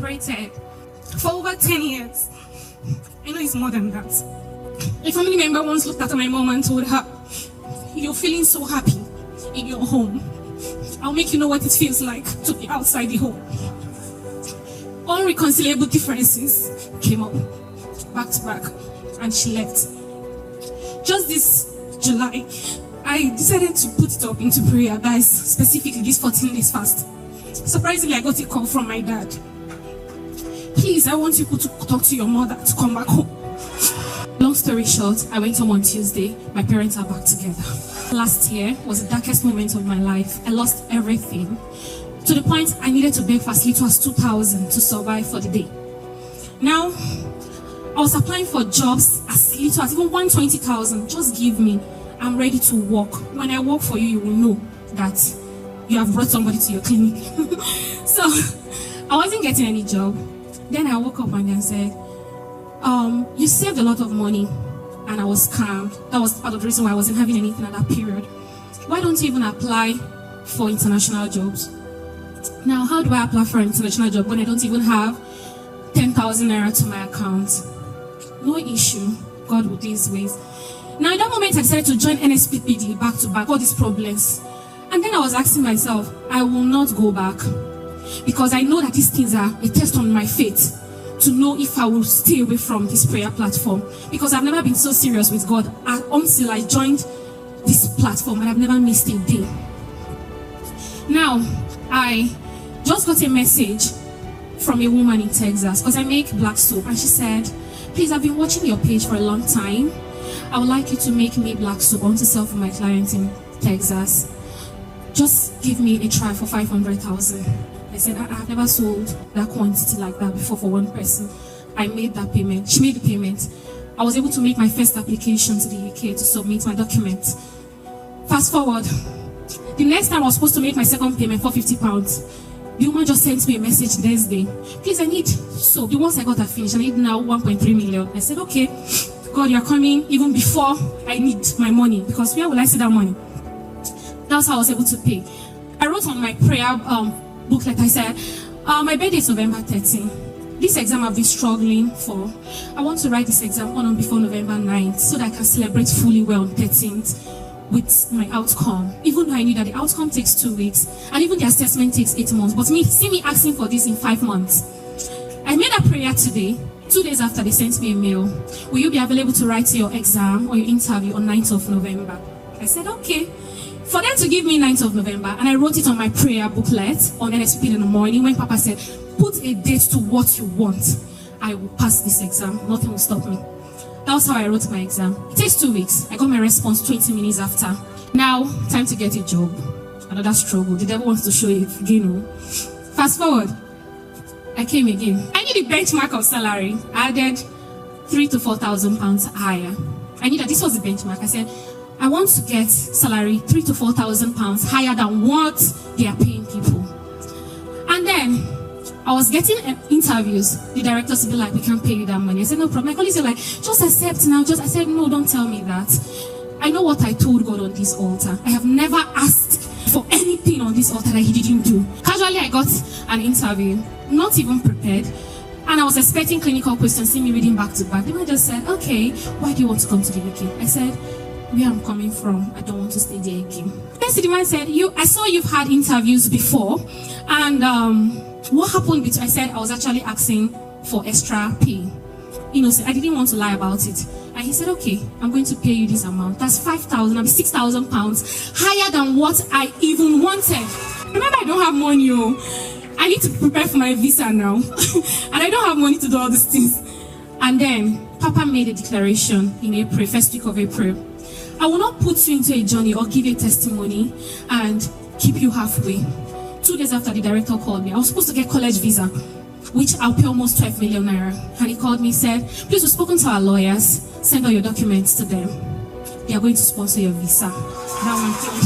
separated for over 10 years. I know it's more than that. A family member once looked at my mom and told her, "You're feeling so happy in your home. I'll make you know what it feels like to be outside the home." Unreconcilable differences came up back to back, and she left. Just this July, I decided to put it up into prayer, guys, specifically this 14 days fast. Surprisingly, I got a call from my dad. "Please, I want you to talk to your mother to come back home." Long story short, I went home on Tuesday. My parents are back together. Last year was the darkest moment of my life. I lost everything, to the point I needed to beg for as little as 2,000 to survive for the day. Now, I was applying for jobs as little as even 120,000. Just give me. I'm ready to work. When I work for you, you will know that you have brought somebody to your clinic. So, I wasn't getting any job. Then I woke up and then said, "You saved a lot of money." And I was calm. That was part of the reason why I wasn't having anything at that period. "Why don't you even apply for international jobs?" Now, how do I apply for an international job when I don't even have 10,000 naira to my account? No issue. God will do his ways. Now, in that moment, I decided to join NSPPD back to back, all these problems. And then I was asking myself, I will not go back, because I know that these things are a test on my faith to know if I will stay away from this prayer platform, because I've never been so serious with God until I joined this platform, and I've never missed a day. Now, I just got a message from a woman in Texas, because I make black soap, and she said, "Please, I've been watching your page for a long time. I would like you to make me black soap. I want to sell for my clients in Texas. Just give me a try for 500,000. I said, "I've never sold that quantity like that before for one person." I made that payment. She made the payment. I was able to make my first application to the UK to submit my documents. Fast forward, the next time I was supposed to make my second payment for £50. The woman just sent me a message the next day. "Please, I need soap. The ones I got are finished. I need now 1.3 million. I said, "Okay, God, you're coming even before I need my money, because where will I see that money?" That's how I was able to pay. I wrote on my prayer booklet, I said, "My birthday is November 13. This exam I've been struggling for. I want to write this exam on before November 9th so that I can celebrate fully well on 13th with my outcome." Even though I knew that the outcome takes 2 weeks, and even the assessment takes 8 months. But see me asking for this in 5 months. I made a prayer today. 2 days after, they sent me a mail. "Will you be available to write your exam or your interview on 9th of November? I said, "Okay." For them to give me 9th of November, and I wrote it on my prayer booklet on NSP in the morning when Papa said, "Put a date to what you want. I will pass this exam. Nothing will stop me." That's how I wrote my exam. It takes 2 weeks. I got my response 20 minutes after. Now, time to get a job. Another struggle. The devil wants to show you again. Fast forward. I came again. I need a benchmark of salary. I added 3,000 to 4,000 pounds higher. I knew that this was the benchmark. I said, I want to get salary 3,000 to 4,000 pounds higher than what they are paying people. And then I was getting interviews. The directors would be like, "We can't pay you that money." I said, "No problem." My colleagues are like, "Just accept now." I said, "No, don't tell me that. I know what I told God on this altar. I have never asked for anything on this altar that he didn't do." Casually, I got an interview, not even prepared. And I was expecting clinical questions, see me reading back to back. The man just said, "Okay, why do you want to come to the UK?" I said, "Where I'm coming from, I don't want to stay there again." Then the man said, "I saw you've had interviews before, and what happened between?" I said, "I was actually asking for extra pay." I didn't want to lie about it. And he said, "Okay, I'm going to pay you this amount. That's 5,000, 6,000 pounds higher than what I even wanted." Remember, I don't have money. I need to prepare for my visa now. And I don't have money to do all these things. And then Papa made a declaration in April, first week of April. "I will not put you into a journey or give you a testimony and keep you halfway." 2 days after, the director called me. I was supposed to get college visa, which I'll pay almost 12 million naira. And he called me, said, "Please, we've spoken to our lawyers. Send all your documents to them. They are going to sponsor your visa." That one thing.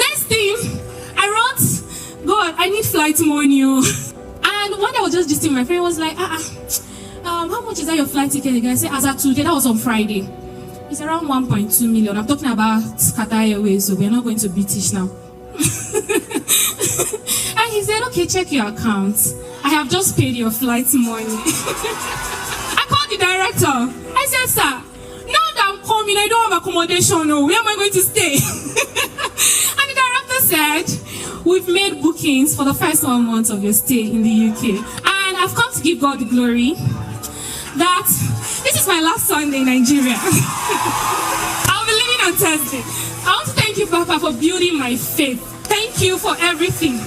Next thing, I wrote, "God, I need flight money." And one day I was just gisting, my friend was like, "How much is that your flight ticket again?" I said, "As of today," that was on Friday. It's around 1.2 million. I'm talking about Qatar Airways, so we're not going to British now. And he said, okay, check your account. I have just paid your flight money. I called the director. I said, sir, now that I'm coming, I don't have accommodation. Oh, where am I going to stay? And the director said, we've made bookings for the first 1 month of your stay in the UK. And I've come to give God the glory that this is my last Sunday in Nigeria. I'll be leaving on Thursday. I want to thank you, Papa, for building my faith. Thank you for everything.